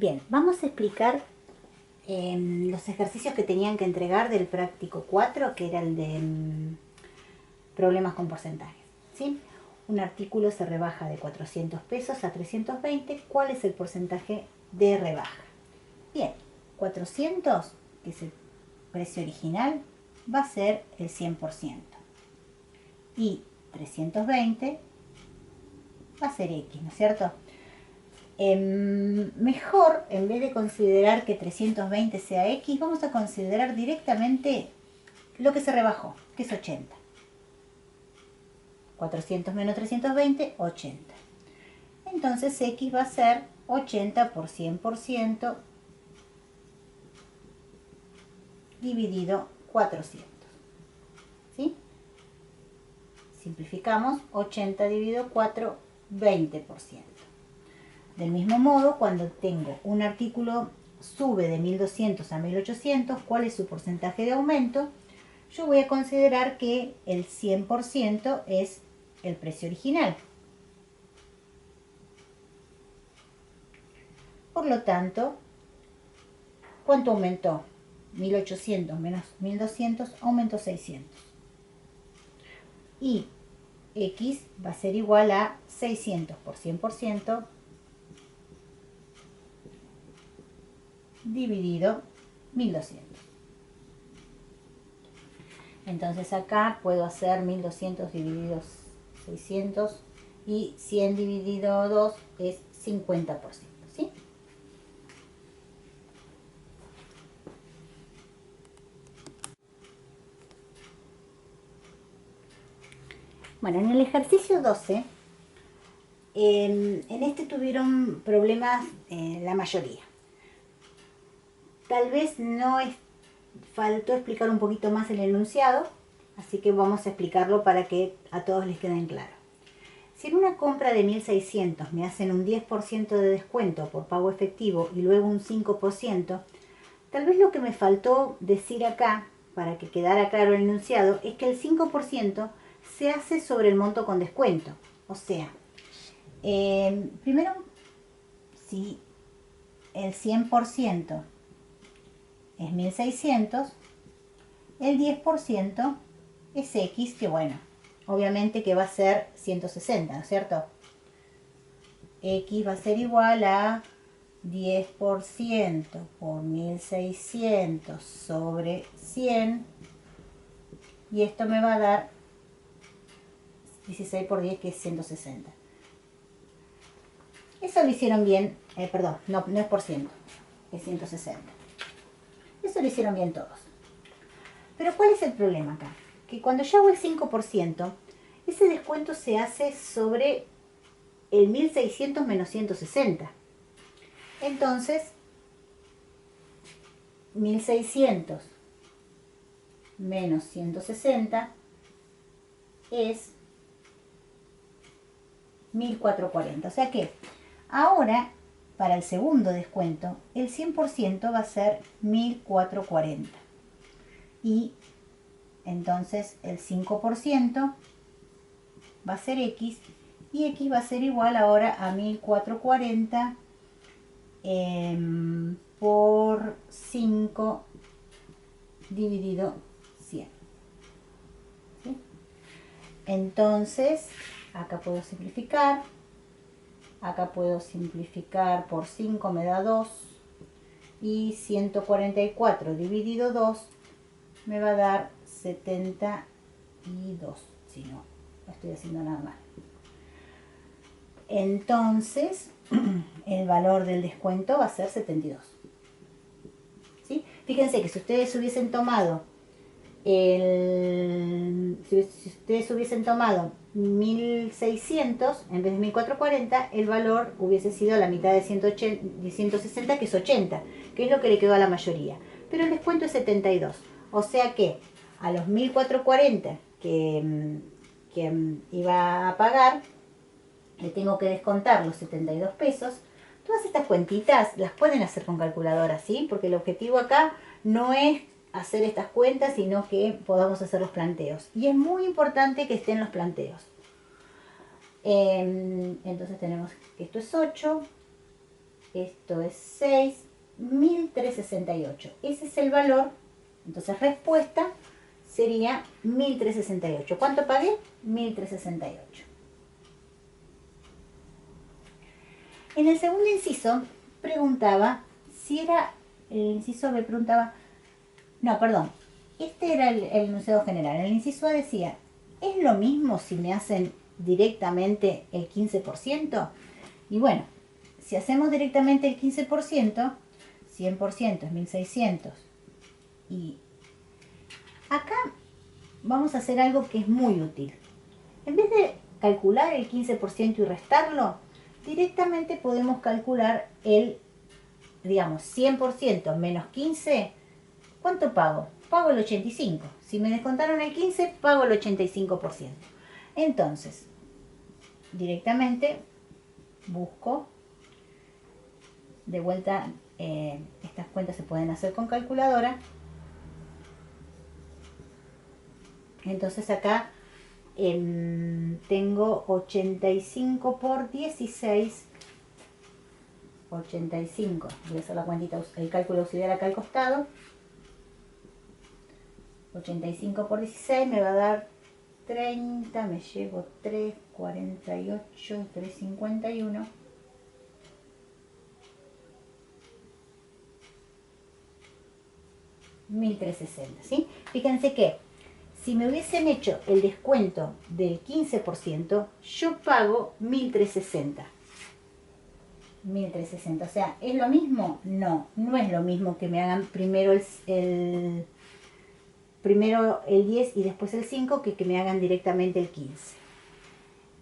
Bien, vamos a explicar los ejercicios que tenían que entregar del práctico 4, que era el de problemas con porcentajes. ¿Sí? Un artículo se rebaja de 400 pesos a 320. ¿Cuál es el porcentaje de rebaja? Bien, 400, que es el precio original, va a ser el 100%. Y 320 va a ser X, ¿no es cierto? Mejor, en vez de considerar que 320 sea X, vamos a considerar directamente lo que se rebajó, que es 80. 400 menos 320, 80. Entonces X va a ser 80 por 100% dividido 400. ¿Sí? Simplificamos, 80 dividido 4, 20%. Del mismo modo, cuando tengo un artículo sube de 1200 a 1800, ¿cuál es su porcentaje de aumento? Yo voy a considerar que el 100% es el precio original. Por lo tanto, ¿cuánto aumentó? 1800 menos 1200 aumentó 600. Y X va a ser igual a 600 por 100% dividido 1200. Entonces acá puedo hacer 1200 dividido 600 y 100 dividido 2 es 50%. ¿Sí? Bueno, en el ejercicio 12, en este tuvieron problemas la mayoría. Tal vez faltó explicar un poquito más el enunciado, así que vamos a explicarlo para que a todos les queden claro. Si en una compra de 1600 me hacen un 10% de descuento por pago efectivo y luego un 5%, tal vez lo que me faltó decir acá, para que quedara claro el enunciado, es que el 5% se hace sobre el monto con descuento. O sea, primero, si el 100% es 1600, el 10% es X, que bueno, obviamente que va a ser 160, ¿no es cierto? X va a ser igual a 10% por 1600 sobre 100, y esto me va a dar 16 por 10, que es 160. Eso lo hicieron bien, perdón, no es por ciento, es 160. Eso lo hicieron bien todos. Pero ¿cuál es el problema acá? Que cuando yo hago el 5%, ese descuento se hace sobre el 1600 menos 160. Entonces, 1600 menos 160 es 1440. O sea que ahora, para el segundo descuento, el 100% va a ser 1440. Y entonces el 5% va a ser X, y X va a ser igual ahora a 1440 por 5 dividido 100. ¿Sí? Entonces, acá puedo simplificar. Acá puedo simplificar por 5, me da 2. Y 144 dividido 2 me va a dar 72. Si no, no estoy haciendo nada mal. Entonces, el valor del descuento va a ser 72. ¿Sí? Fíjense que si ustedes hubiesen tomado si ustedes hubiesen tomado 1600 en vez de 1440, el valor hubiese sido la mitad de 160, que es 80, que es lo que le quedó a la mayoría. Pero el descuento es 72. O sea que a los 1440 que iba a pagar, le tengo que descontar los 72 pesos. Todas estas cuentitas las pueden hacer con calculadora, ¿sí? Porque el objetivo acá no es hacer estas cuentas, sino que podamos hacer los planteos. Y es muy importante que estén los planteos. Entonces tenemos que esto es 8, esto es 6, 1368. Ese es el valor. Entonces respuesta sería 1368. ¿Cuánto pagué? 1368. En el segundo inciso preguntaba si era, el inciso B preguntaba, no, perdón, este era el enunciado general. El inciso A decía, ¿es lo mismo si me hacen directamente el 15%? Y bueno, si hacemos directamente el 15%, 100% es 1600. Y acá vamos a hacer algo que es muy útil. En vez de calcular el 15% y restarlo, directamente podemos calcular el, digamos, 100% menos 15. ¿Cuánto pago? Pago el 85. Si me descontaron el 15, pago el 85%. Entonces, directamente busco, de vuelta, estas cuentas se pueden hacer con calculadora. Entonces acá tengo 85 por 16. 85. Voy a hacer la cuentita, el cálculo auxiliar acá al costado. 85 por 16 me va a dar 30, me llevo 3, 48, 3, 51. $1.360, ¿sí? Fíjense que si me hubiesen hecho el descuento del 15%, yo pago 1.360. 1.360, o sea, ¿es lo mismo? No, no es lo mismo que me hagan primero el 10 y después el 5 que me hagan directamente el 15.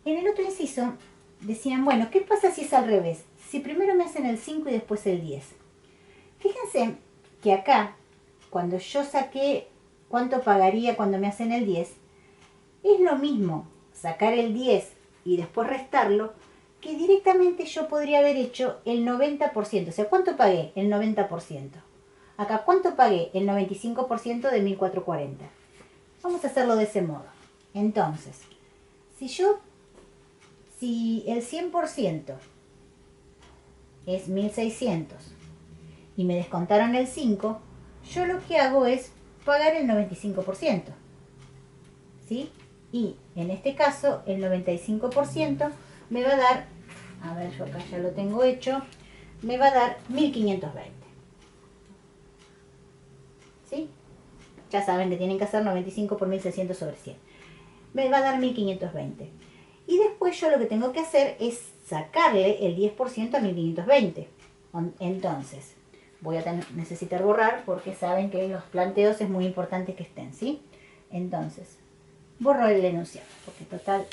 En el otro inciso decían, bueno, ¿qué pasa si es al revés? Si primero me hacen el 5 y después el 10. Fíjense que acá, cuando yo saqué cuánto pagaría cuando me hacen el 10, es lo mismo sacar el 10 y después restarlo, que directamente yo podría haber hecho el 90%. O sea, ¿cuánto pagué? El 90%. Acá, ¿cuánto pagué? El 95% de 1.440. Vamos a hacerlo de ese modo. Entonces, si el 100% es 1.600 y me descontaron el 5, yo lo que hago es pagar el 95%. ¿Sí? Y en este caso, el 95% me va a dar, a ver, yo acá ya lo tengo hecho, me va a dar 1.520. ¿Sí? Ya saben que tienen que hacer 95 por 1.600 sobre 100. Me va a dar 1.520. Y después yo lo que tengo que hacer es sacarle el 10% a 1.520. Entonces, voy a necesitar borrar porque saben que los planteos es muy importante que estén, ¿sí? Entonces, borro el enunciado, porque total,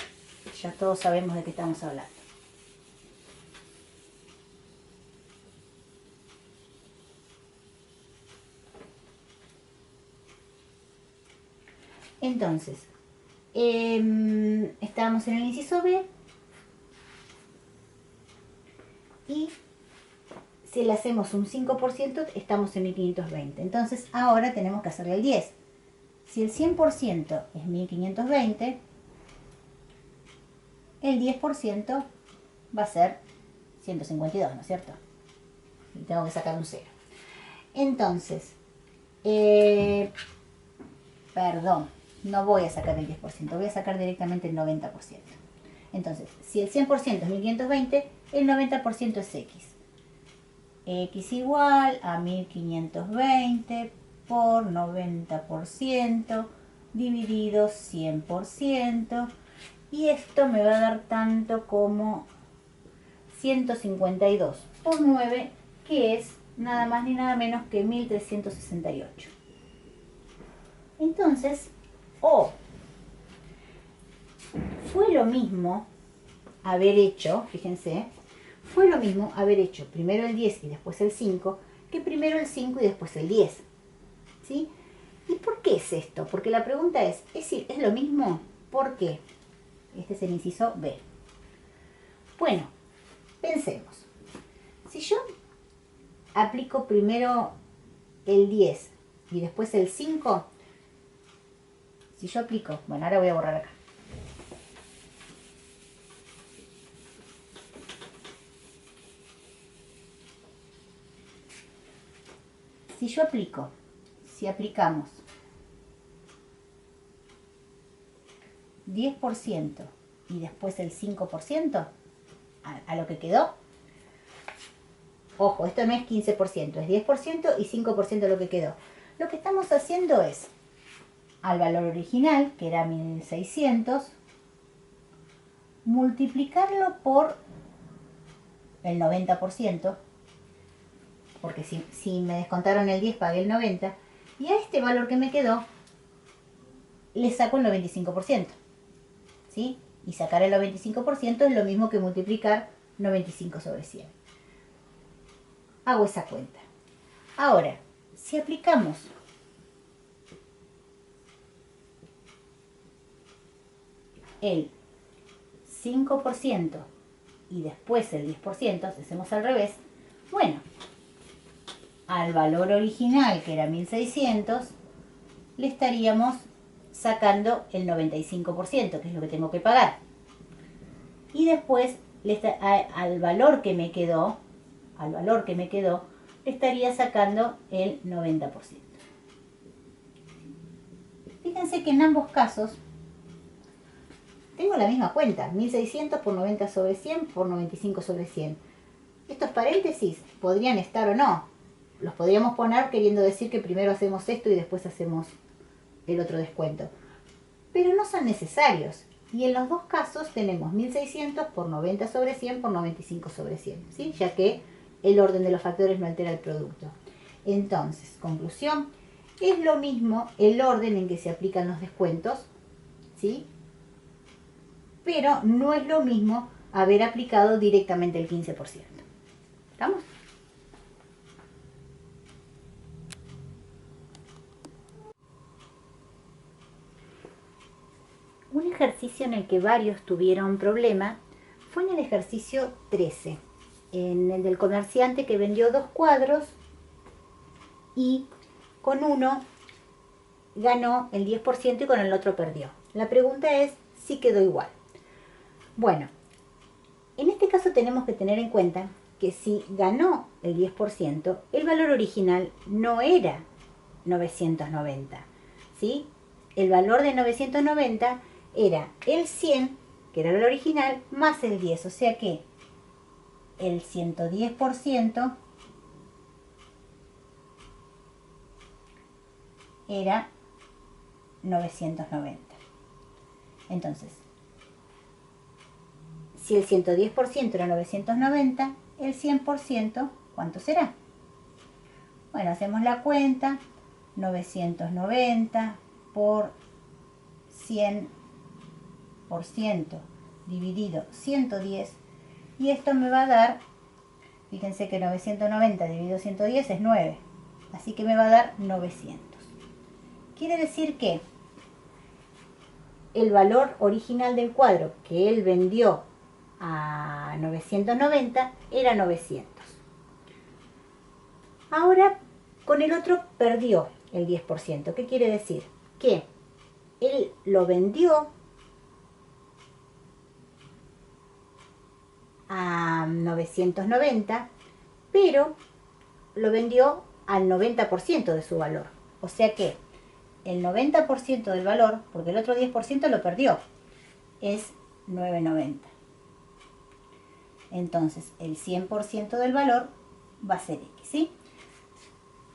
ya todos sabemos de qué estamos hablando. Entonces, estábamos en el inciso B y si le hacemos un 5% estamos en 1.520. Entonces ahora tenemos que hacerle el 10. Si el 100% es 1.520, el 10% va a ser 152, ¿no es cierto? Y tengo que sacar un 0. Entonces, perdón, no voy a sacar el 10%, voy a sacar directamente el 90%. Entonces, si el 100% es 1.520, el 90% es X. X igual a 1.520 por 90% dividido 100%. Y esto me va a dar tanto como 152 por 9, que es nada más ni nada menos que 1.368. Entonces, fue lo mismo haber hecho, fíjense, fue lo mismo haber hecho primero el 10 y después el 5, que primero el 5 y después el 10. ¿Sí? ¿Y por qué es esto? Porque la pregunta es decir, ¿es lo mismo? ¿Por qué? Este es el inciso B. Bueno, pensemos. Si yo aplico primero el 10 y después el 5, si yo aplico, bueno, ahora voy a borrar acá. si aplicamos 10% y después el 5% a lo que quedó, ojo, esto no es 15%, es 10% y 5% lo que quedó. Lo que estamos haciendo es, al valor original, que era 1600, multiplicarlo por el 90%, porque si me descontaron el 10 pagué el 90, y a este valor que me quedó le saco el 95%, ¿sí? Y sacar el 95% es lo mismo que multiplicar 95 sobre 100. Hago esa cuenta. Ahora, si aplicamos el 5% y después el 10%, si hacemos al revés, bueno, al valor original, que era 1600, le estaríamos sacando el 95%, que es lo que tengo que pagar. Y después, al valor que me quedó, le estaría sacando el 90%. Fíjense que en ambos casos tengo la misma cuenta, 1600 por 90 sobre 100 por 95 sobre 100. Estos paréntesis podrían estar o no. Los podríamos poner queriendo decir que primero hacemos esto y después hacemos el otro descuento. Pero no son necesarios. Y en los dos casos tenemos 1600 por 90 sobre 100 por 95 sobre 100, ¿sí? Ya que el orden de los factores no altera el producto. Entonces, conclusión, es lo mismo el orden en que se aplican los descuentos, ¿sí? Pero no es lo mismo haber aplicado directamente el 15%. ¿Estamos? Un ejercicio en el que varios tuvieron problema fue en el ejercicio 13, en el del comerciante que vendió 2 cuadros y con uno ganó el 10% y con el otro perdió. La pregunta es si quedó igual. Bueno, en este caso tenemos que tener en cuenta que si ganó el 10%, el valor original no era 990, ¿sí? El valor de 990 era el 100, que era el original, más el 10, o sea que el 110% era 990. Entonces, si el 110% era 990, el 100%, ¿cuánto será? Bueno, hacemos la cuenta, 990 por 100% dividido 110, y esto me va a dar, fíjense que 990 dividido 110 es 9, así que me va a dar 900. Quiere decir que el valor original del cuadro que él vendió a 990 era 900. Ahora con el otro perdió el 10%. ¿Qué quiere decir? Que él lo vendió a 990, pero lo vendió al 90% de su valor. O sea que el 90% del valor, porque el otro 10% lo perdió, es 990. Entonces el 100% del valor va a ser X, ¿sí?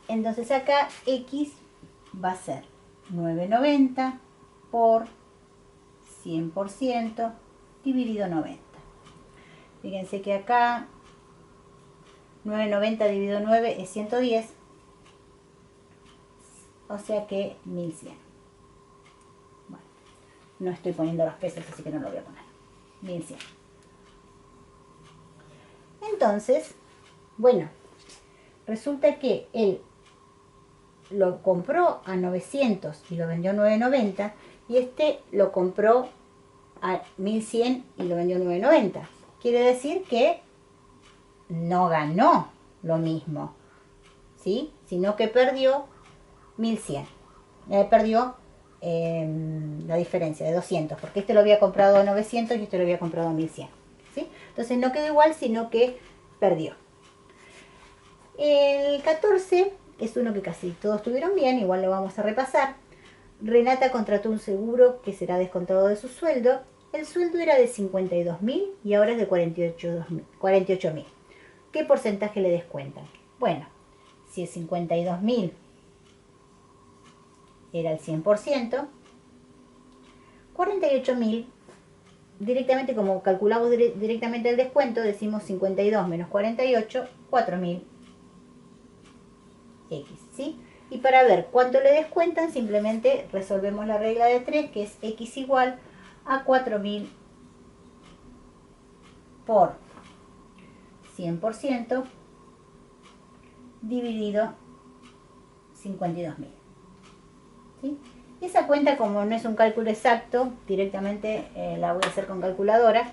Entonces acá X va a ser 990 por 100% dividido 90. Fíjense que acá 990 dividido 9 es 110, o sea que 1100. Bueno, no estoy poniendo los pesos, así que no lo voy a poner. 1100. Entonces, bueno, resulta que él lo compró a 900 y lo vendió a 990, y este lo compró a 1100 y lo vendió a 990. Quiere decir que no ganó lo mismo, ¿sí? Sino que perdió 1100. Perdió la diferencia de 200, porque este lo había comprado a 900 y este lo había comprado a 1100, ¿sí? Entonces no quedó igual, sino que perdió. El 14 es uno que casi todos tuvieron bien, igual lo vamos a repasar. Renata contrató un seguro que será descontado de su sueldo. El sueldo era de 52.000 y ahora es de 48.000. ¿Qué porcentaje le descuentan? Bueno, si es 52.000 era el 100%, 48.000, directamente como calculamos directamente el descuento, decimos 52 menos 48, 4.000 X, ¿sí? Y para ver cuánto le descuentan, simplemente resolvemos la regla de 3, que es X igual a 4.000 por 100% dividido 52.000. ¿Sí? Y esa cuenta, como no es un cálculo exacto, directamente la voy a hacer con calculadora.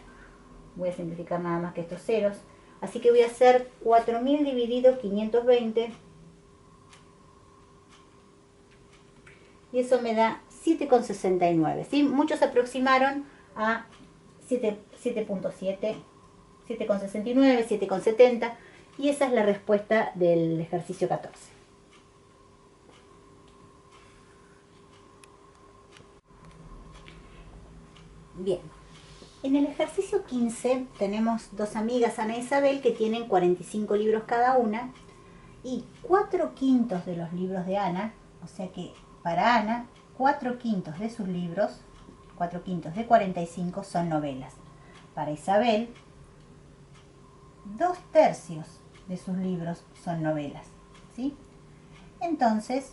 Voy a simplificar nada más que estos ceros. Así que voy a hacer 4.000 dividido 520. Y eso me da 7,69. ¿Sí? Muchos aproximaron a 7.7, 7,69, 7,70. Y esa es la respuesta del ejercicio 14. Bien, en el ejercicio 15 tenemos dos amigas, Ana e Isabel, que tienen 45 libros cada una y 4/5 de los libros de Ana, o sea que para Ana, 4/5 de sus libros, 4/5 de 45 son novelas. Para Isabel, 2/3 de sus libros son novelas, ¿sí? Entonces,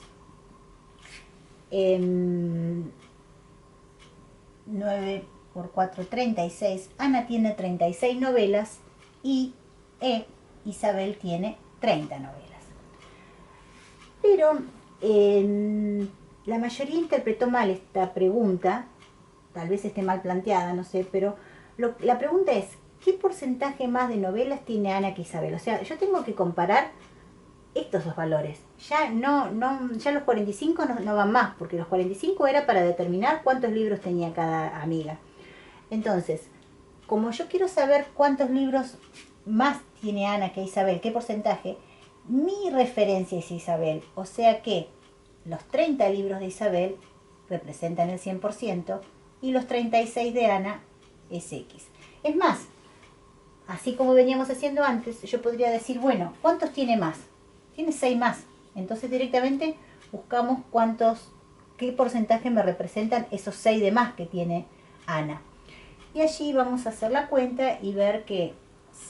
9 por 4, 36. Ana tiene 36 novelas y Isabel tiene 30 novelas. Pero la mayoría interpretó mal esta pregunta, tal vez esté mal planteada, no sé, pero la pregunta es, ¿qué porcentaje más de novelas tiene Ana que Isabel? O sea, yo tengo que comparar estos dos valores. Ya ya los 45 no van más, porque los 45 era para determinar cuántos libros tenía cada amiga. Entonces, como yo quiero saber cuántos libros más tiene Ana que Isabel, qué porcentaje, mi referencia es Isabel. O sea que los 30 libros de Isabel representan el 100% y los 36 de Ana es X. Es más, así como veníamos haciendo antes, yo podría decir, bueno, ¿cuántos tiene más? Tiene 6 más. Entonces directamente buscamos qué porcentaje me representan esos 6 de más que tiene Ana. Y allí vamos a hacer la cuenta y ver que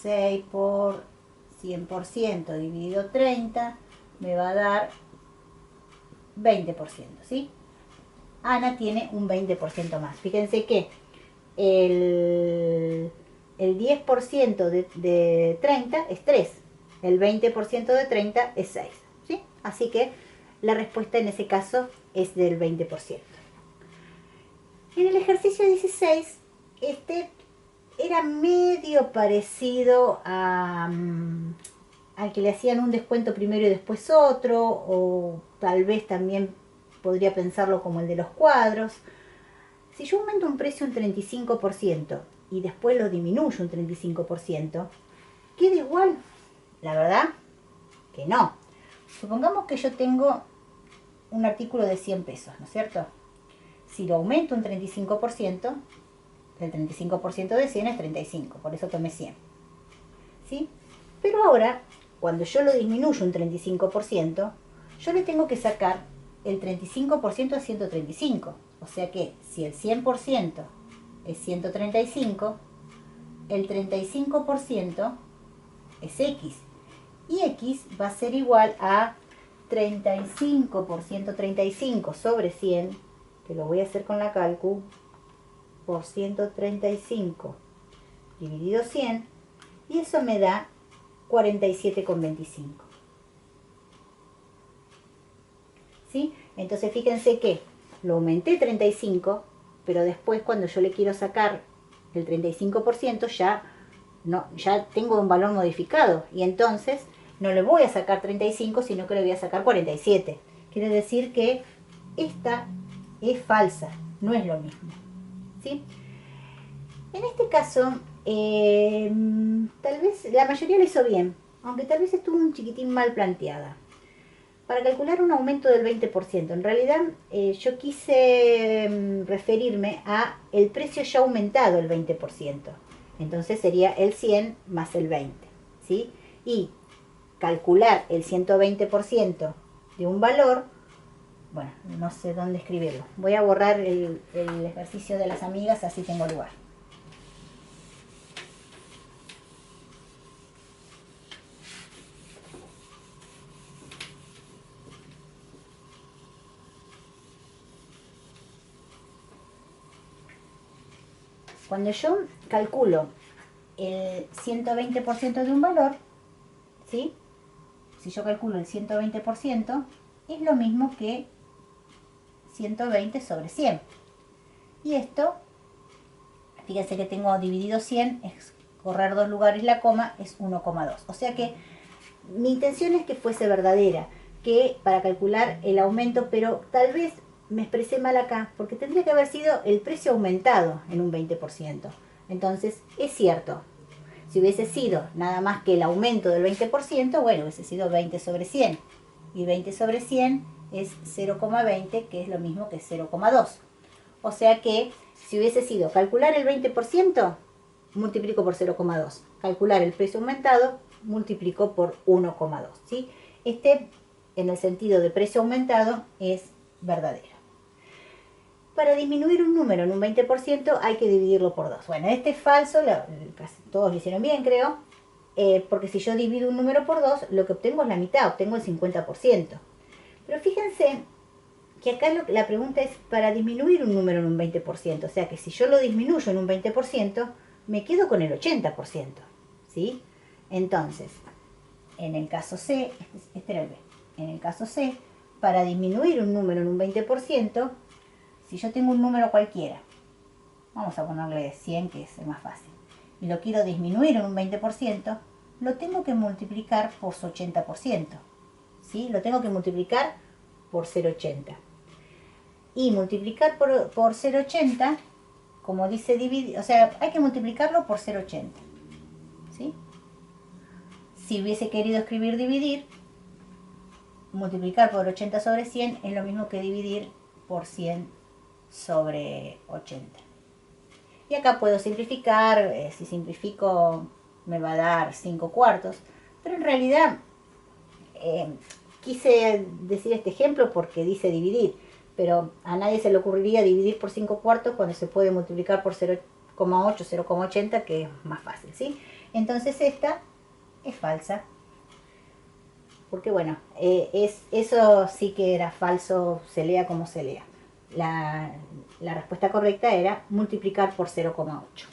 6 por 100% dividido 30 me va a dar 20%, ¿sí? Ana tiene un 20% más. Fíjense que el 10% de 30 es 3. El 20% de 30 es 6. ¿Sí? Así que la respuesta en ese caso es del 20%. En el ejercicio 16, este era medio parecido al que le hacían un descuento primero y después otro, o tal vez también podría pensarlo como el de los cuadros. Si yo aumento un precio un 35% y después lo disminuyo un 35%, ¿queda igual? La verdad que no. Supongamos que yo tengo un artículo de 100 pesos, ¿no es cierto? Si lo aumento un 35%, el 35% de 100 es 35, por eso tomé 100. ¿Sí? Pero ahora, cuando yo lo disminuyo un 35%, yo le tengo que sacar el 35% a 135. O sea que si el 100% es 135, el 35% es X. Y X va a ser igual a 35 por 135 sobre 100, que lo voy a hacer con la calcu, por 135 dividido 100, y eso me da 47,25. ¿Sí? Entonces fíjense que lo aumenté 35, pero después cuando yo le quiero sacar el 35% ya tengo un valor modificado, y entonces no le voy a sacar 35, sino que le voy a sacar 47. Quiere decir que esta es falsa, no es lo mismo. ¿Sí? En este caso, tal vez la mayoría lo hizo bien, aunque tal vez estuvo un chiquitín mal planteada. para calcular un aumento del 20%. En realidad yo quise referirme a el precio ya aumentado el 20%. Entonces sería el 100 más el 20, ¿sí? Y calcular el 120% de un valor, bueno, no sé dónde escribirlo. Voy a borrar el ejercicio de las amigas, así tengo lugar. Cuando yo calculo el 120% de un valor, ¿sí? Si yo calculo el 120%, es lo mismo que 120 sobre 100. Y esto, fíjense que tengo dividido 100, es correr 2 lugares la coma, es 1,2. O sea que mi intención es que fuese verdadera, que para calcular el aumento, pero tal vez me expresé mal acá, porque tendría que haber sido el precio aumentado en un 20%. Entonces, es cierto, si hubiese sido nada más que el aumento del 20%, bueno, hubiese sido 20 sobre 100. Y 20 sobre 100 es 0,20, que es lo mismo que 0,2. O sea que si hubiese sido calcular el 20%, multiplico por 0,2. Calcular el precio aumentado, multiplico por 1,2. ¿Sí? Este, en el sentido de precio aumentado, es verdadero. Para disminuir un número en un 20% hay que dividirlo por 2. Bueno, este es falso, casi todos lo hicieron bien, creo, porque si yo divido un número por 2, lo que obtengo es la mitad, obtengo el 50%. Pero fíjense que acá la pregunta es para disminuir un número en un 20%, o sea que si yo lo disminuyo en un 20%, me quedo con el 80%, ¿sí? Entonces, en el caso C, este era el B, en el caso C, para disminuir un número en un 20%, si yo tengo un número cualquiera, vamos a ponerle 100, que es el más fácil, y lo quiero disminuir en un 20%, lo tengo que multiplicar por su 80%, ¿sí? Lo tengo que multiplicar por 0,80. Y multiplicar por 0,80, como dice dividir, o sea, hay que multiplicarlo por 0,80, ¿sí? Si hubiese querido escribir dividir, multiplicar por 80 sobre 100 es lo mismo que dividir por 100 sobre 80. Y acá puedo simplificar, si simplifico me va a dar 5 cuartos, pero en realidad quise decir este ejemplo porque dice dividir, pero a nadie se le ocurriría dividir por 5 cuartos cuando se puede multiplicar por 0,8, 0,80, que es más fácil, ¿sí? Entonces esta es falsa, porque bueno, eso sí que era falso, se lea como se lea. La respuesta correcta era multiplicar por 0,8.